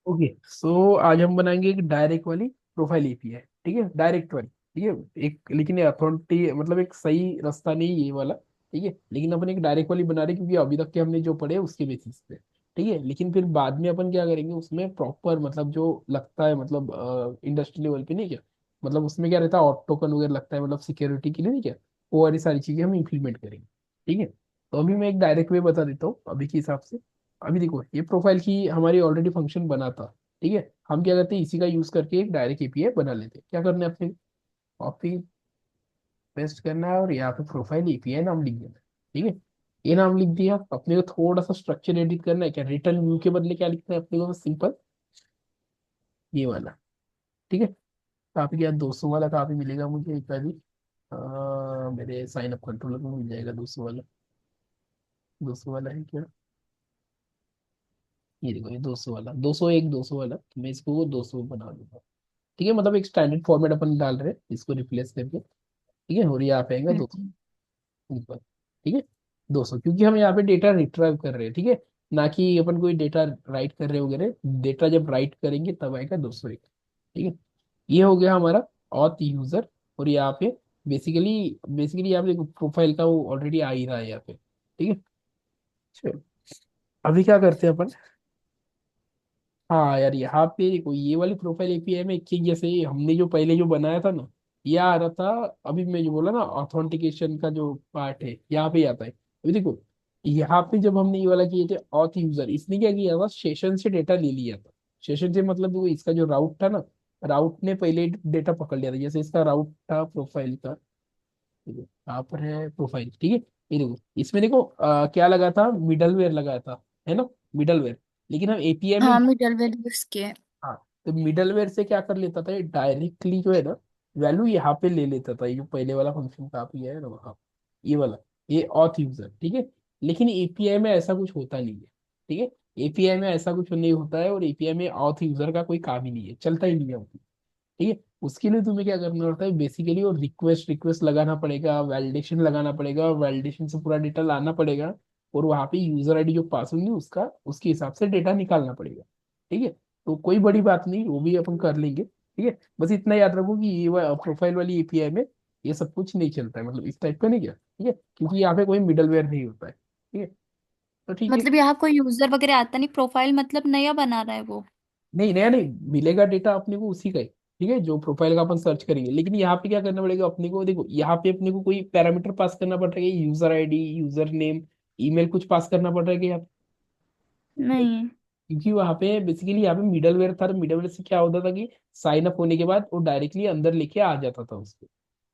Okay, सो आज हम बनाएंगे एक डायरेक्ट वाली प्रोफाइल एपीआई। ठीक है, डायरेक्ट वाली। ठीक है, एक लेकिन अथॉरिटी मतलब एक सही रास्ता नहीं ये वाला। ठीक है, लेकिन अपन एक डायरेक्ट वाली बना रहे हैं, क्योंकि अभी तक के हमने जो पढ़े उसके बेसिस पे। ठीक है, लेकिन फिर बाद में अपन क्या करेंगे उसमें प्रॉपर मतलब जो लगता है मतलब इंडस्ट्री लेवल पे, नहीं क्या मतलब उसमें क्या रहता है, ऑटो टोकन वगैरह लगता है मतलब सिक्योरिटी के लिए, नहीं क्या वो वाली सारी चीजें हम इम्प्लीमेंट करेंगे। ठीक है, तो अभी मैं एक डायरेक्ट वे बता देता हूँ अभी के हिसाब से। अभी देखो, ये प्रोफाइल की हमारी ऑलरेडी फंक्शन बना था। ठीक है, हम क्या करते हैं इसी का यूज करके एक डायरेक्ट एपीआई बना लेते हैं। क्या करना है अपने, कॉपी पेस्ट करना है और यहाँ पे प्रोफाइल एपीआई नाम लिख देना है। ठीक है, ये नाम लिख दिया। अपने को थोड़ा सा स्ट्रक्चर एडिट करना है। क्या रिटर्न व्यू के बदले क्या लिखना है अपने को, सिंपल ये वाला। ठीक है, काफी क्या 200 वाला काफी मिलेगा मुझे एक बार भी। मेरे साइन अप कंट्रोलर में मिल जाएगा 200 वाला। 200 वाला है क्या, ये देखो ये 200 वाला, 201 200 वाला, तो मैं इसको 200 बना दूंगा। ठीक है, मतलब एक स्टैंडर्ड फॉर्मेट अपन डाल रहे हैं इसको रिप्लेस करके। ठीक है, और ये यहाँ पे आएगा 200 हम्म। ऊपर। ठीक है, 200, क्योंकि हम यहाँ पे डेटा रिट्राइव कर रहे हैं। ठीक है, ना कि अपन कोई डेटा राइट कर रहे वगैरह। डेटा जब राइट करेंगे तब आएगा 201। ठीक है, ये हो गया हमारा ऑथ यूजर। और यहाँ पे बेसिकली बेसिकली यहाँ पे प्रोफाइल का वो ऑलरेडी आ ही रहा है यहाँ पे। ठीक है, चलो अभी क्या करते हैं अपन। हाँ यार, यहाँ पे देखो ये वाली प्रोफाइल एपीआई में एक चीज, जैसे हमने जो पहले जो बनाया था ना, ये आ रहा था। अभी मैं जो बोला ना ऑथेंटिकेशन का जो पार्ट है यहाँ पे आता है। अभी देखो, यहाँ पे जब हमने ये वाला किए थे ऑथ यूजर, इसने क्या किया था, सेशन से डेटा ले लिया था। सेशन से मतलब देखो इसका जो राउट था ना, राउट ने पहले डेटा पकड़ लिया था। जैसे इसका राउट था प्रोफाइल का, देखो यहाँ पर है प्रोफाइल। ठीक है, ये देखो इसमें देखो क्या लगा था, मिडलवेयर लगाया था, है ना, मिडलवेयर। लेकिन हम एपीआई में, हाँ, मिडलवेयर यूज किए। हाँ, तो मिडलवेयर से क्या कर लेता था, ये डायरेक्टली जो है ना वैल्यू यहाँ पे ले लेता था। ये जो पहले वाला फंक्शन का आप ये है ना वहाँ, ये वाला, ये ऑथ यूजर। ठीक है, लेकिन एपीआई में ऐसा कुछ होता नहीं है। ठीक है, एपीआई में ऐसा कुछ नहीं होता है, और एपीआई में ऑथ यूजर का कोई काम ही नहीं है, चलता ही नहीं है। ठीक है, उसके लिए तुम्हें क्या करना पड़ता है बेसिकली, और रिक्वेस्ट रिक्वेस्ट लगाना पड़ेगा, वैलिडेशन लगाना पड़ेगा, वैलिडेशन से पूरा डेटा लाना पड़ेगा। और वहां पे यूजर आईडी जो पास होंगी उसका उसके हिसाब से डेटा निकालना पड़ेगा। ठीक है, तो कोई बड़ी बात नहीं, वो भी अपन कर लेंगे। ठीक है, बस इतना याद रखो कि ये प्रोफाइल वाली एपीआई में ये सब कुछ नहीं चलता है, मतलब इस टाइप का नहीं क्या। ठीक है, क्योंकि यहाँ पे कोई मिडलवेयर नहीं होता है। ठीक है, तो ठीक है। मतलब यहाँ कोई यूजर वगैरह आता नहीं, प्रोफाइल मतलब नया बना रहा है वो। नहीं, नया नहीं मिलेगा डेटा अपने को उसी का ही। ठीक है, जो प्रोफाइल का अपन सर्च करेंगे, लेकिन यहाँ पे क्या करना पड़ेगा अपने को, देखो यहाँ पे अपने को कोई पैरामीटर पास करना पड़ेगा, user ID, user name, email कुछ पास करना पड़ेगा यहाँ पे। नहीं। क्योंकि वहाँ पे बेसिकली यहाँ पे मिडलवेयर था। मिडलवेयर से क्या होता था कि साइन अप होने के बाद वो डायरेक्टली अंदर लेके आ जाता था उसको।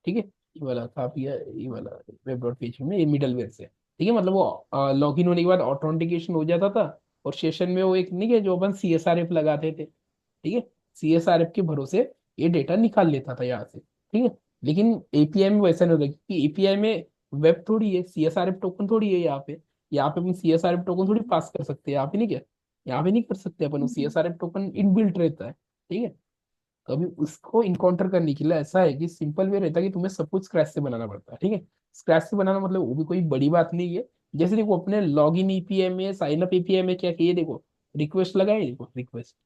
ठीक है, ये वाला काफी है, ये वाला वेब डॉट पेज में ये मिडलवेयर से। ठीक है, मतलब वो लॉग इन होने के बाद ऑथेंटिकेशन हो जाता था। और सेशन में वो एक नहीं है जो अपन सीएसआरएफ लगाते थे। ठीक है, सीएसआरएफ के भरोसे ये डेटा निकाल लेता था यहाँ से। ठीक है, लेकिन एपीआई में वैसा नहीं होता, क्योंकि एपीआई में वेब थोड़ी है, सीएसआरएफ टोकन थोड़ी है यहाँ पे। यहाँ पे अपन सीएसआरएफ टोकन थोड़ी पास कर सकते हैं, यहाँ पे नहीं क्या, यहाँ पे नहीं कर सकते अपन, सीएसआरएफ टोकन इनबिल्ट रहता है। ठीक है, तो अभी उसको इनकाउंटर करने के लिए ऐसा है कि सिंपल वे रहता है कि तुम्हें सब कुछ स्क्रैच से बनाना पड़ता है। ठीक है, स्क्रैच से बनाना मतलब वो भी कोई बड़ी बात नहीं है। जैसे देखो अपने लॉग इन एपीआई में, साइन अप एपीआई में क्या किए, देखो रिक्वेस्ट लगाए, देखो रिक्वेस्ट,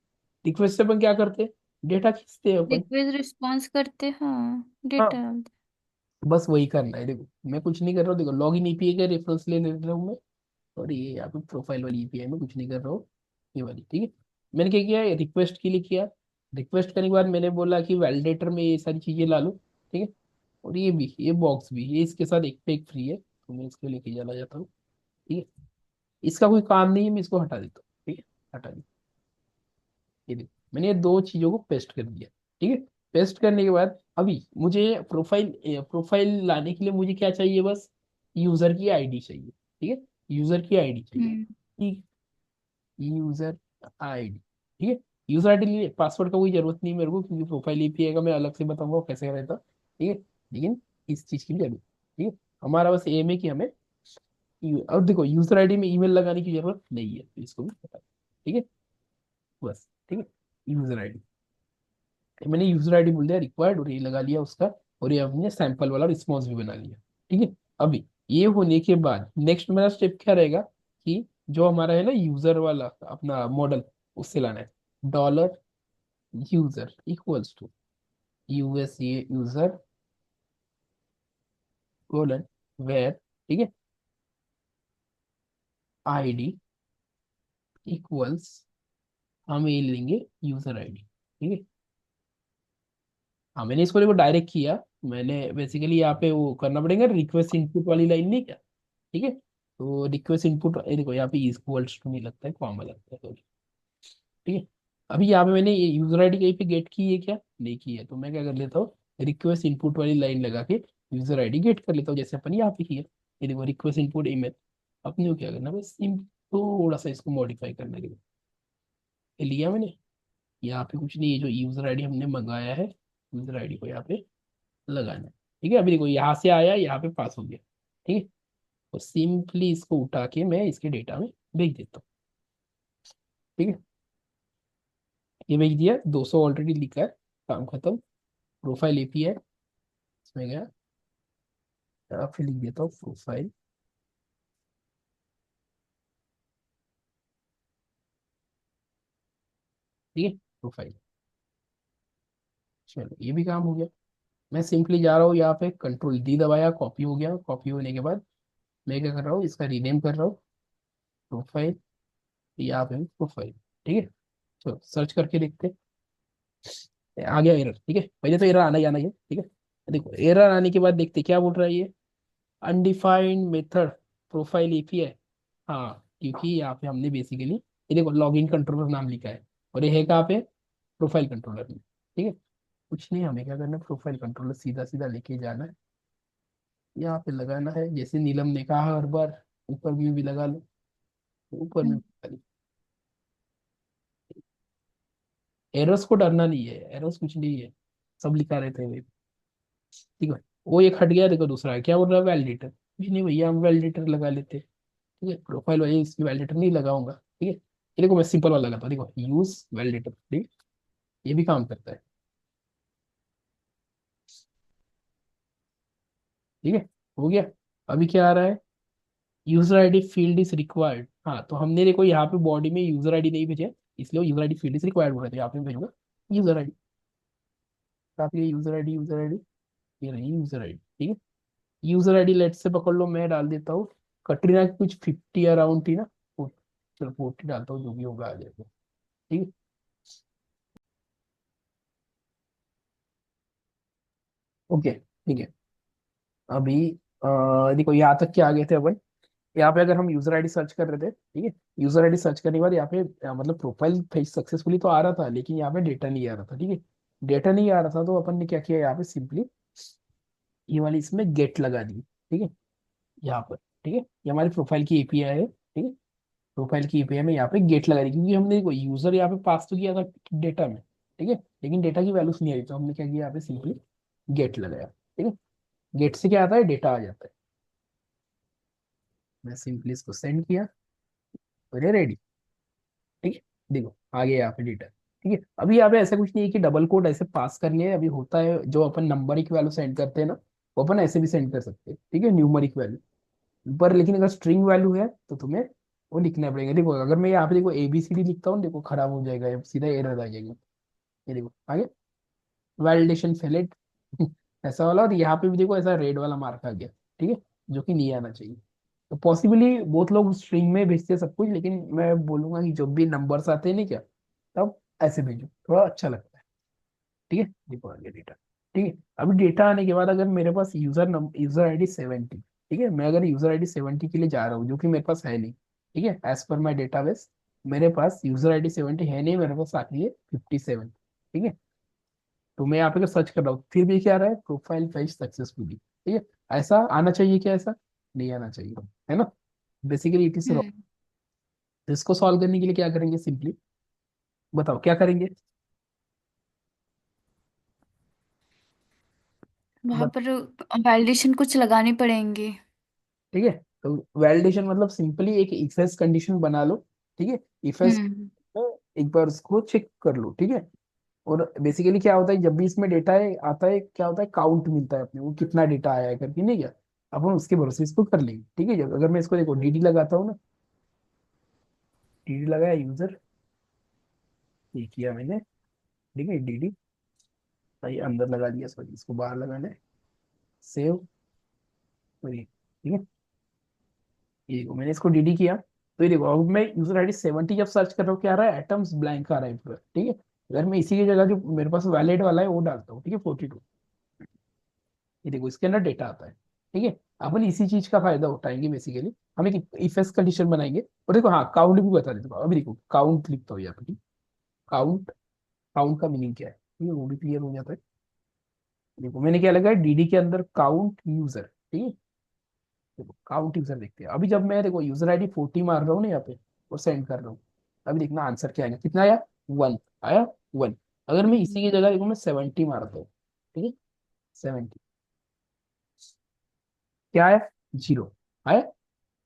रिक्वेस्ट से अपन क्या करते हैं, डेटा खींचते हैं अपन। रिक्वेस्ट रिस्पॉन्स करते, हाँ। हाँ, डेटा। बस वही करना है। देखो मैं कुछ नहीं कर रहा हूँ, देखो लॉग इन एपीआई का रेफरेंस ले रहा हूँ मैं। और ये यहाँ पे प्रोफाइल वाली एपीआई में कुछ नहीं कर रहा हूँ, ये वाली। ठीक है, मैंने क्या किया, रिक्वेस्ट के लिए किया। रिक्वेस्ट करने के बाद मैंने बोला कि वैलिडेटर में ये सारी चीजें ला लो। ठीक है, और ये भी, ये बॉक्स भी, ये इसके साथ एक पे एक फ्री है, तो मैं इसको लेके चला जाता हूँ। ठीक है, इसका कोई काम नहीं है, मैं इसको हटा देता हूँ। ठीक है, हटा दी। ये देखो मैंने ये दो चीजों को पेस्ट कर दिया। ठीक है, पेस्ट करने के बाद अभी मुझे प्रोफाइल प्रोफाइल लाने के लिए मुझे क्या चाहिए, बस यूजर की आईडी चाहिए। ठीक है, यूजर की आईडी चाहिए। हम्म। ठीक, यूजर आईडी। ठीक है, यूजर आईडी लिए पासवर्ड का कोई जरूरत नहीं मेरे को, क्योंकि प्रोफाइल एपीआई का मैं अलग से बताऊंगा वो कैसे रहता। ठीक है, लेकिन इस चीज के लिए अभी, ठीक है, हमारा बस एम है कि हमें और देखो यूजर आईडी में ईमेल लगाने की जरूरत नहीं है, तो इसको भी बता। ठीक है, बस। ठीक है, यूजर आईडी, मैंने यूजर आईडी बोल दिया रिक्वायर्ड, और ये लगा लिया उसका। और ये हमने सैंपल वाला रिस्पॉन्स भी बना लिया। ठीक है, अभी ये होने के बाद नेक्स्ट मेरा स्टेप क्या रहेगा, कि जो हमारा है ना यूजर वाला अपना मॉडल, उससे लाना है। Dollar user equals to USA user colon where, ठीक है, आईडी इक्वल्स, हम ये लेंगे यूजर आईडी, ठीक है। हाँ मैंने इसको देखो डायरेक्ट किया, मैंने बेसिकली यहाँ पे वो करना पड़ेगा रिक्वेस्ट इनपुट वाली लाइन, नहीं क्या, ठीक है। तो रिक्वेस्ट इनपुट ये देखो यहाँ पे इक्वल्स टू नहीं लगता है, कॉमा लगता है, सॉरी, ठीक है। अभी यहाँ पे मैंने ये यूजर आईडी कहीं पे गेट की है क्या, नहीं की है, तो मैं क्या कर लेता हूँ, रिक्वेस्ट इनपुट वाली लाइन लगा के यूजर आईडी गेट कर लेता हूँ, जैसे अपन यहाँ पे किया। ये देखो रिक्वेस्ट इनपुट ईमेल, अपने को क्या करना है, बस थोड़ा सा इसको मॉडिफाई करने के लिए ये लिया मैंने। यहाँ पे कुछ नहीं, ये जो यूजर आईडी हमने मंगाया है, यूजर आईडी को यहाँ पे लगाना है, ठीक है। अभी देखो यहाँ से आया, यहाँ पे पास हो गया, ठीक है। तो सिंपली इसको उठा के मैं इसके डेटा में भेज देता हूँ, ठीक है। ये भेज दिया, 200 ऑलरेडी लिखा है, काम खत्म। प्रोफाइल एपीआई इसमें गया, फिर लिख देता हूँ प्रोफाइल, ठीक है, प्रोफाइल। चलो ये भी काम हो गया। मैं सिंपली जा रहा हूँ यहाँ पे, कंट्रोल डी दबाया, कॉपी हो गया, कॉपी होने के बाद मैं क्या कर रहा हूँ, इसका रीनेम कर रहा हूँ, प्रोफाइल, यहाँ पे प्रोफाइल, ठीक है। चलो सर्च करके देखते हैं। आ गया एरर, ठीक है, पहले तो एरर आना ही आना ही है, ठीक है। देखो एरर आने के बाद देखते क्या बोल रहा है ये, अनडिफाइंड मेथड प्रोफाइल एपीआई। हाँ क्योंकि यहाँ पे हमने बेसिकली ये देखो लॉगिन कंट्रोलर नाम लिखा है, और ये है कहाँ पे, प्रोफाइल कंट्रोलर में, ठीक है। कुछ नहीं, हमें क्या करना है, प्रोफाइल कंट्रोलर सीधा सीधा लेके जाना है, यहाँ पे लगाना है, जैसे नीलम ने कहा हर बार, ऊपर भी लगा लो, ऊपर में भी। एरर्स को डरना नहीं है, एरर्स कुछ नहीं है, सब लिखा रहते हैं, ठीक है। वो एक हट गया, देखो दूसरा है क्या बोल रहा है, वैलिडेटर, कुछ नहीं भैया, हम वैलिडेटर लगा लेते हैं, ठीक है। प्रोफाइल वाइज इसकी वैलिडेटर नहीं लगाऊंगा, ठीक है। ये देखो मैं सिंपल वाला लगाता हूँ, देखो यूज वैलिडेटर, ठीक है, ये भी काम करता है, ठीक है, हो गया। अभी क्या आ रहा है, user ID field is required, हाँ तो हमने देखो यहाँ पे बॉडी में यूजर आईडी नहीं भेजा, इसलिए user ID field is required हो रहा है, तो यहाँ पे मैं भेजूंगा यूजर आईडी, काफी यूजर आईडी, यूजर आईडी, ये रही यूजर आईडी, ठीक है। यूजर आईडी लेट से पकड़ लो, मैं डाल देता हूँ कटरीना की कुछ 50 अराउंड थी ना, चलो 40 डालता हूँ, जो भी होगा आ जाएगा, ठीक है। ओके ठीक है। अभी देखो यहाँ तक क्या आ गए थे अपन, यहाँ पे अगर हम यूजर आईडी सर्च कर रहे थे, ठीक है, यूजर आईडी सर्च करने के बाद यहाँ पे मतलब प्रोफाइल पेज सक्सेसफुली तो आ रहा था, लेकिन यहाँ पे डेटा नहीं आ रहा था, ठीक है। डेटा नहीं आ रहा था, तो अपन ने क्या किया, यहाँ पे सिंपली ये वाली इसमें गेट लगा दी, ठीक है, यहाँ पर, ठीक है। ये हमारी प्रोफाइल की एपीआई है, ठीक है। प्रोफाइल की एपीआई में यहाँ पे गेट लगा दी, क्योंकि हमने कोई यूजर यहाँ पे पास तो किया था डेटा में, ठीक है, लेकिन डेटा की वैल्यूज नहीं आई, तो हमने क्या किया, यहाँ पे सिंपली गेट लगाया, ठीक है। गेट से क्या आता है, डेटा आ जाता है। मैं सिंपली इसको सेंड किया और ये रेडी, ठीक है। देखो आ गया यहाँ पे डेटा, ठीक है। अभी यहाँ पे ऐसा कुछ नहीं है कि डबल कोड ऐसे पास करनी है, अभी होता है जो अपन नंबरिक वैल्यू सेंड करते हैं ना, वो अपन ऐसे भी सेंड कर सकते हैं, ठीक है, न्यूमरिक वैल्यू पर, लेकिन अगर स्ट्रिंग वैल्यू है तो तुम्हें वो लिखना पड़ेगा। देखो अगर मैं यहाँ पे देखो ABCD लिखता हूँ, देखो खराब हो जाएगा, ये सीधा एरर आ जाएगा, ये देखो आगे वैलिडेशन फेलेड ऐसा वाला, और यहाँ पे भी देखो ऐसा रेड वाला मार्क आ गया, ठीक है, जो कि नहीं आना चाहिए। तो पॉसिबली बहुत लोग स्ट्रिंग में भेजते हैं सब कुछ, लेकिन मैं बोलूंगा कि जब भी नंबर्स आते हैं नहीं क्या, तब ऐसे भेजो, थोड़ा अच्छा लगता है, ठीक है। देखो आ गया डेटा, ठीक है। अभी डेटा आने के बाद अगर मेरे पास यूजर आईडी 70, ठीक है, मैं अगर यूजर आईडी 70 के लिए जा रहा हूँ, जो कि मेरे पास है नहीं, ठीक है, एज पर माई डेटाबेस मेरे पास यूजर आईडी 70 है नहीं, मेरे पास आती है 57, ठीक है। तो मैं यहाँ पे सर्च कर रहा हूँ, फिर भी क्या आ रहा है, प्रोफाइल पेज सक्सेसफुली, ठीक है। ऐसा आना चाहिए क्या, ऐसा नहीं आना चाहिए, है ना, बेसिकली इट इज रॉन्ग। हम्म। इसको सॉल्व करने के लिए क्या करेंगे, सिंपली बताओ क्या करेंगे, वहां बत, पर वैलिडेशन कुछ लगाने पड़ेंगे। ठीक है। तो वैलिडेशन मतलब सिंपली एक इफ एल्स कंडीशन बना लो, ठीक है, इफ एल्स हम्म। एक बार उसको चेक कर लो, ठीक है। और बेसिकली क्या होता है, जब भी इसमें डेटा है आता है, क्या होता है, काउंट मिलता है अपने को, कितना डेटा आया है करके, नहीं क्या, अपन उसके भरोसे इसको कर लेंगे, ठीक है। जब अगर मैं इसको देखो डीडी लगाता हूँ ना, डीडी लगाया यूजर, ये किया मैंने, ठीक है, डीडी भाई अंदर लगा दिया, सॉरी इसको बाहर लगाना है, सेव, सॉरी, ठीक है, ये देखो मैंने इसको डीडी किया। तो ये देखो अब मैं यूजर आईडी 70 जब सर्च कर रहा हूँ क्या आ रहा है, एटम्स ब्लैंक आ रहा है पूरा, ठीक है। अगर मैं इसी की जगह जो मेरे पास वैलिड वाला है वो डालता हूँ, ठीक है, 42, ये देखो इसके अंदर डेटा आता है, ठीक है। अपन इसी चीज का फायदा उठाएंगे बेसिकली, हम एक इफ एल्स कंडीशन बनाएंगे। और देखो हाँ काउंट भी बता देता हूँ, अभी देखो काउंट लिखता हूँ यहाँ पे, काउंट, काउंट का मीनिंग क्या है, ठीक है, वो भी क्लियर हो जाता है। देखो मैंने क्या लगा है, डीडी के अंदर काउंट यूजर, ठीक है। देखो काउंट यूजर देखते हैं, अभी जब मैं देखो यूजर आईडी 40 मार रहा हूँ ना यहाँ पे और सेंड कर रहा हूँ, अभी देखना आंसर क्या आएगा, कितना आया, 1 आया, 1। अगर मैं इसी की जगह देखो मैं 70 मारता हूँ, ठीक है, 70, क्या आया, 0 आया,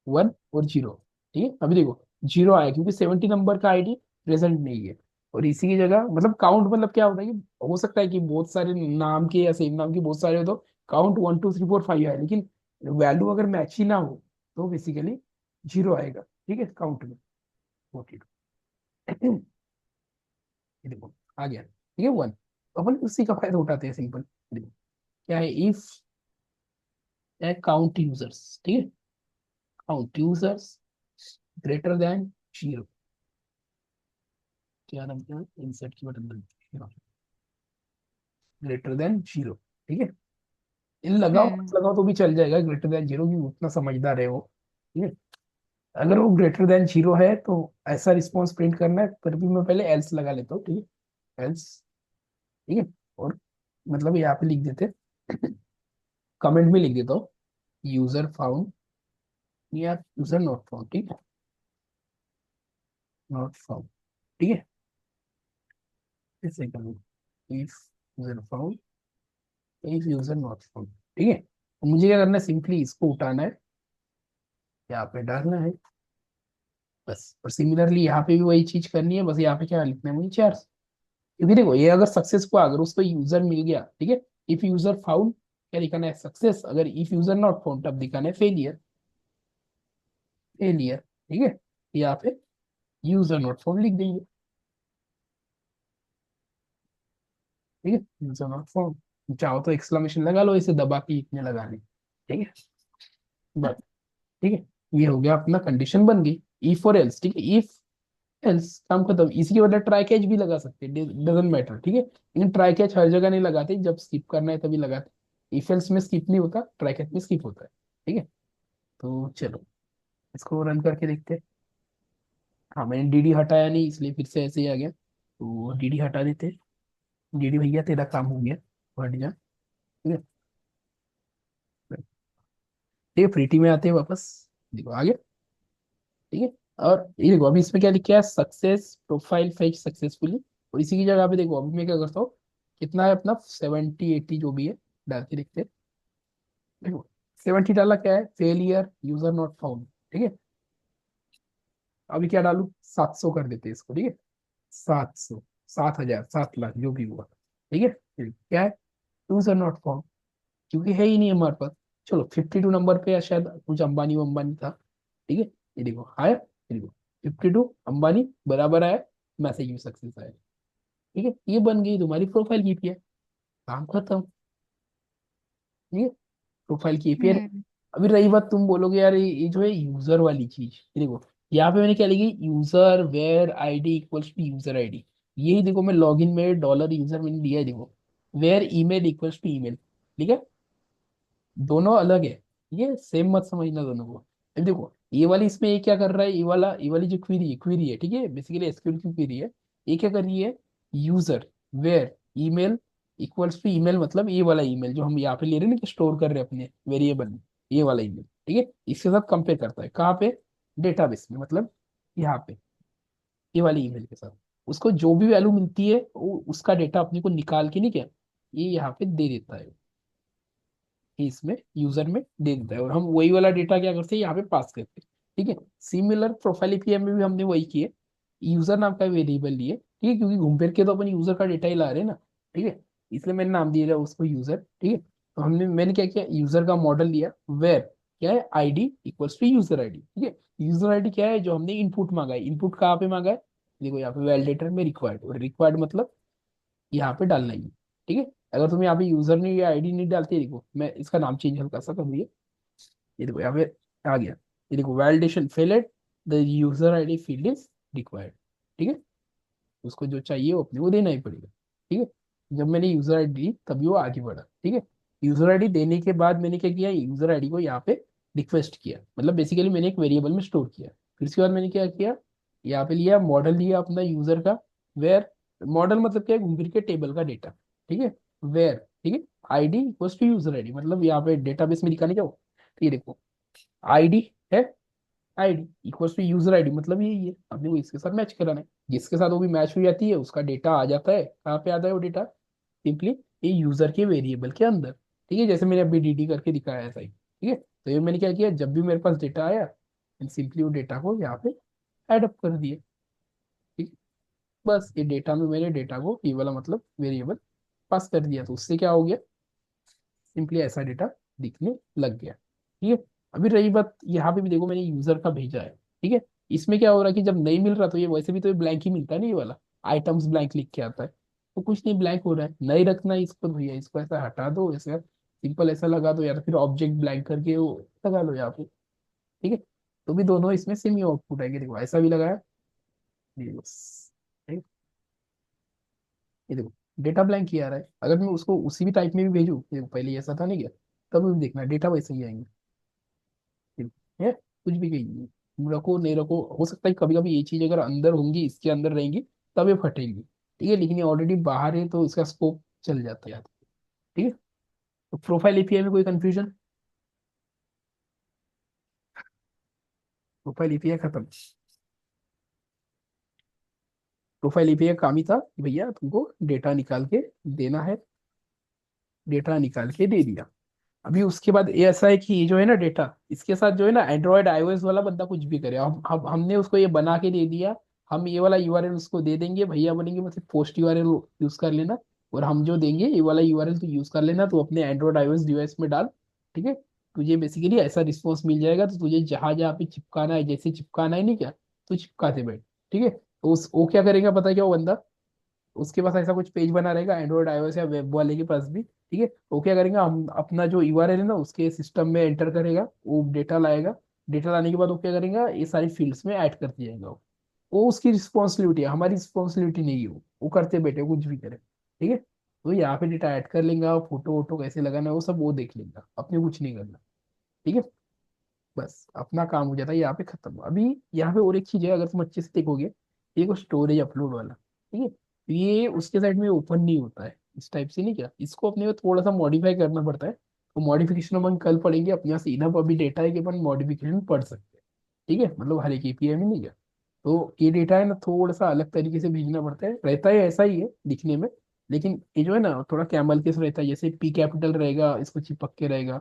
1 और 0, ठीक है। अभी देखो 0 आया क्योंकि 70 नंबर का आईडी प्रेजेंट नहीं है। और इसी की जगह मतलब काउंट मतलब क्या होता है कि हो सकता है कि बहुत सारे नाम के या सेम नाम के बहुत सारे हो तो काउंट 1 2 3 4 5 है, लेकिन वैल्यू अगर मैच ही ना हो तो बेसिकली 0 आएगा, ठीक है, काउंट में 42। ये देखो आ गया, ठीक है, 1। अपन उसी का फायदा उठाते हैं, सिंपल देखो क्या है, इफ काउंट यूजर्स, ठीक है, काउंट यूजर्स ग्रेटर देन 0, क्या नाम क्या, इंसर्ट की बटन ग्रेटर देन 0, ठीक है। इन लगाओ मत हम्म। लगाओ तो भी चल जाएगा, ग्रेटर देन 0 की उतना समझदार है वो, ठीक है। अगर वो ग्रेटर देन 0 है तो ऐसा रिस्पॉन्स प्रिंट करना है, फिर भी मैं पहले एल्स लगा लेता हूँ, ठीक है, एल्स, ठीक है। और मतलब यहाँ पे लिख देते, कमेंट में लिख देता हूँ, यूजर फाउंड या यूजर नॉट फाउंड, ठीक है, नॉट फाउंड, ठीक है, ऐसे करूँ, if user found, if user not found, ठीक है। तो मुझे क्या करना है, सिंपली इसको उठाना है, यहाँ पे डालना है बस। और सिमिलरली यहाँ पे भी वही चीज करनी है, बस यहाँ पे क्या लिखना है मुझे, चार। क्योंकि देखो ये अगर सक्सेसफुल, अगर उसको यूजर मिल गया, ठीक है, इफ यूजर फाउंड क्या दिखाना है, सक्सेस, अगर इफ यूजर नॉट फाउंड तब दिखाना है फेलियर, फेलियर, ठीक है। यहाँ पे यूजर नॉट फाउंड लिख देंगे, ठीक है, यूजर नॉट फाउंड, चाहो तो एक्सक्लेमेशन लगा लो, इसे दबा के इतने लगाने, ठीक है, बस, ठीक है। ये हो गया अपना, कंडीशन बन गई, इफ और एल्स, ठीक है, इफ एल्स काम खत्म। इसी के बदले ट्राई कैच भी लगा सकते हैं, डजेंट मैटर, ठीक है, लेकिन ट्राई कैच हर जगह नहीं लगाते, जब स्किप करना है तभी लगाते। इफ एल्स में स्किप नहीं होता, ट्राई कैच में स्किप होता है, ठीक है। तो चलो इसको रन करके देखते हैं। हाँ मैंने डीडी हटाया नहीं इसलिए फिर से ऐसे ही आ गया, तो डीडी हटा देते हैं। डीडी भैया तेरा काम हो गया, हट जा, ठीक है। ठीक है, फ्रीटी में आते हैं वापस, देखो आ गया, ठीक है। और ये देखो अभी इसमें क्या लिखा है, सक्सेस प्रोफाइल फेच सक्सेसफुली। और इसी की जगह पे देखो अभी मैं क्या करता हूँ, कितना है अपना 70 80 जो भी है, डाल के देखते हैं। देखो 70 डाला, क्या है, फेलियर यूजर नॉट फाउंड, ठीक है। अभी क्या डालू, 700 कर देते हैं इसको, ठीक है, 700, 7,000, 7 लाख जो भी हुआ, ठीक है। फिर क्या है, यूजर नॉट फाउंड, क्योंकि है ही नहीं हमारे पास। चलो 52 नंबर पे या शायद कुछ अंबानी वंबानी था, ठीक है। ये देखो आया, ये देखो 52 अंबानी बराबर आया, मैसेज में सक्सेस आया, ठीक है। ये बन गई तुम्हारी प्रोफाइल की एपीआई, काम खत्म, ठीक है, प्रोफाइल की एपीआई। हम्म। अभी रही बात, तुम बोलोगे यार ये जो है यूजर वाली चीज, ये देखो यहाँ पे मैंने क्या लिखी, user where ID equals to user ID. यही देखो मैं लॉगिन में डॉलर यूजर मैंने दिया है, देखो where email equals to email, ठीक है, दोनों अलग है, ये सेम मत समझना दोनों को। अब देखो ये वाली इसमें ये क्या कर रहा है, ये वाली जो क्वेरी है, ठीक है, बेसिकली एसक्यूएल की क्वेरी है। ये क्या कर रही है, user where email equals to email, मतलब ये वाला ईमेल जो हम यहाँ पे ले रहे हैं ना कि स्टोर कर रहे हैं अपने वेरिएबल में, ये वाला ईमेल, ठीक है, इसके साथ कंपेयर करता है, कहाँ पे, डेटाबेस में, मतलब यहाँ पे ये वाली ईमेल के साथ। उसको जो भी वैल्यू मिलती है वो उसका डेटा अपने को निकाल के, नहीं क्या, ये यहाँ पे दे देता है, कि इसमें यूजर में दे देता है, और हम वही वाला डेटा क्या करते हैं, यहाँ पे पास करते हैं, ठीक है। सिमिलर प्रोफाइल एपीआई में भी हमने वही किए, यूजर नाम का वेरिएबल लिए, ठीक है, क्योंकि घूम फिर के तो अपन यूजर का डेटा ही ला रहे हैं ना, ठीक है, इसलिए मैंने नाम दिया उसको यूजर, ठीक है। तो मैंने क्या किया, यूजर का मॉडल लिया, वेर क्या है, ID equals to user ID, ठीक है। यूजर आईडी क्या है, जो हमने इनपुट मांगा है, इनपुट कहाँ पे मांगा है, देखो यहाँ पे वैलिडेटर में रिक्वायर्ड, और रिक्वायर्ड मतलब यहाँ पे डालना ही है, ठीक है। अगर तुम यहाँ पे यूजर नहीं या आईडी नहीं डालते, देखो मैं इसका नाम चेंज हल्का सा कर दिया, ये देखो यहाँ पे आ गया, ये देखो validation failed, the user ID field is required, ठीक है। उसको जो चाहिए वो अपने को देना ही पड़ेगा, ठीक है। जब मैंने यूजर आईडी दी तभी वो आगे बढ़ा, ठीक है। यूजर आईडी देने के बाद मैंने क्या किया, यूजर आईडी को यहाँ पे रिक्वेस्ट किया, मतलब बेसिकली मैंने एक वेरिएबल में स्टोर किया। फिर उसके बाद मैंने क्या किया, यहाँ पे लिया मॉडल, लिया अपना यूजर का, वेयर, मॉडल मतलब क्या है, घूम फिर के टेबल का डेटा, ठीक है। वेयर, ठीक है, ID equals to user ID, मतलब यहाँ पे डेटाबेस में दिखाने जाओ तो ये देखो आईडी है, ID equals to user ID, मतलब यही है, आपने वो इसके साथ मैच कराना है, जिसके साथ वो भी मैच हो जाती है उसका डेटा आ जाता है, कहाँ पे आता है वो डेटा, सिंपली ये यूजर के वेरिएबल के अंदर, ठीक है। जैसे मैंने अभी डीडी करके दिखाया ऐसा ही, ठीक है। तो ये मैंने क्या किया, जब भी मेरे पास डेटा आया, सिंपली वो डेटा को यहाँ पे एड अप कर दिया, ठीक है। बस ये डेटा में मैंने डेटा को ये वाला मतलब वेरिएबल पास कर दिया, तो उससे क्या हो गया, सिंपली ऐसा डेटा दिखने लग गया, ठीक है। अभी रही बात, यहाँ पे भी देखो मैंने यूजर का भेजा है, ठीक है। इसमें क्या हो रहा है कि जब नहीं मिल रहा तो ये वैसे भी तो ब्लैंक ही मिलता है ना, ये वाला आइटम्स ब्लैंक लिख के आता है, तो कुछ नहीं ब्लैंक हो रहा है, नहीं रखना है इसको, तो भैया इसको ऐसा हटा दो, ऐसा सिंपल ऐसा लगा दो, या तो फिर ऑब्जेक्ट ब्लैंक करके वो लगा लो यहाँ पे, ठीक है। तो भी दोनों इसमें सेम ही आउटपुट आएगी, देखो ऐसा भी लगाया, ये बस, ठीक है? ये देखो डेटा ब्लैंक ही आ रहा है, अगर मैं उसको उसी भी टाइप में भी भेजूँ, देखो पहले ऐसा था नहीं क्या, तब भी देखना डेटा वैसे ही आएंगे, है, कुछ भी कहिए, रखो नहीं रखो, हो सकता है कभी कभी ये चीज अगर अंदर होंगी, इसके अंदर रहेंगी तब ये फटेंगी, ठीक है। लेकिन ये ऑलरेडी बाहर है तो इसका स्कोप चल जाता है, ठीक है। तो प्रोफाइल एपीआई में कोई कंफ्यूजन, प्रोफाइल एपीआई खत्म। प्रोफाइल एपीआई काम ही था कि भैया तुमको डेटा निकाल के देना है, डेटा निकाल के दे दिया। अभी उसके बाद ये ऐसा है कि ये जो है ना डेटा, इसके साथ जो है ना एंड्रॉयड आईओएस वाला बंदा कुछ भी करे, हम हमने उसको ये बना के दे दिया, हम ये वाला यूआरएल उसको दे देंगे, भैया बोलेंगे मतलब पोस्ट यूआरएल यूज कर लेना, और हम जो देंगे ये वाला यूआरएल तो यूज कर लेना, तो अपने एंड्रॉयड आईओएस डिवाइस में डाल, ठीक है। तुझे बेसिकली ऐसा रिस्पॉन्स मिल जाएगा, तो तुझे जहां जहाँ पे चिपकाना है, जैसे चिपकाना है नहीं क्या, तो चिपकाते बैठ, ठीक है। तो उस वो क्या करेगा पता है क्या, वो बंदा उसके पास ऐसा कुछ पेज बना रहेगा एंड्रॉइड आईओएस या वेब वाले के पास भी, ठीक है। वो क्या करेगा, हम अपना जो यूआरएल है ना उसके सिस्टम में एंटर करेगा, वो डेटा लाएगा, डेटा लाने के बाद वो क्या करेगा, ये सारी फील्ड्स में ऐड करती जाएगा वो उसकी रिस्पॉन्सिबिलिटी है, हमारी रिस्पॉन्सिबिलिटी नहीं है, वो करते बैठे कुछ भी करे, ठीक है। तो यहाँ पे डेटा ऐड कर लेगा, फोटो वोटो कैसे लगाना है वो सब वो देख लेगा, अपने कुछ नहीं करना, ठीक है। बस अपना काम हो जाता है यहाँ पे खत्म। अभी यहाँ पे और एक चीज है, अगर तुम अच्छे से देखोगे, ये को स्टोरेज अपलोड वाला, ठीक है, तो ये उसके साइड में ओपन नहीं होता है इस टाइप से, नहीं क्या, इसको अपने को थोड़ा सा मॉडिफाई करना पड़ता है, तो मॉडिफिकेशन अपन कल पढ़ेंगे, अपने यहाँ से इनफ अभी डेटा है कि अपन मॉडिफिकेशन पढ़ सकते हैं, ठीक है, मतलब हर एक एपीआई में नहीं क्या। तो ये डेटा है ना थोड़ा सा अलग तरीके से भेजना पड़ता है, रहता है ऐसा ही है दिखने में, लेकिन ये जो है ना थोड़ा कैमल केस रहता है, जैसे पी कैपिटल रहेगा इसको चिपक के रहेगा,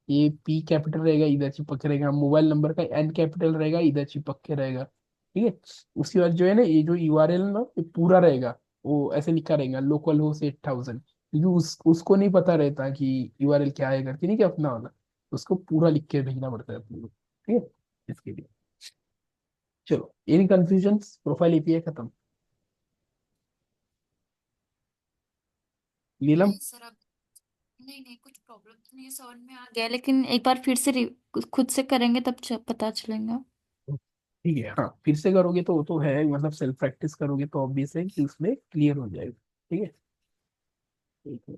ये पी कैपिटल रहेगा इधर चिपक के रहेगा, मोबाइल नंबर का एन कैपिटल रहेगा इधर चिपक के रहेगा, ठीक है। उसके बाद जो है ना ये जो यूआरएल ना ये पूरा रहेगा, वो ऐसे लिखा रहेगा लोकल होस्ट 8000, क्योंकि उसको नहीं पता रहता कि यूआरएल क्या है करके, नहीं क्या अपना वाला, उसको पूरा लिख के भेजना पड़ता है अपने को, ठीक है, इसके लिए। चलो एनी कंफ्यूजन, प्रोफाइल एपीआई खत्म। नीलम, नहीं सर, अब नहीं नहीं, कुछ प्रॉब्लम तो नहीं है, समझ में आ गया, लेकिन एक बार फिर से खुद से करेंगे तब पता चलेगा। ठीक है, हाँ फिर से करोगे तो वो तो है, मतलब सेल्फ प्रैक्टिस करोगे तो ऑब्वियस है कि उसमें क्लियर हो जाएगा, ठीक है। ठीक है।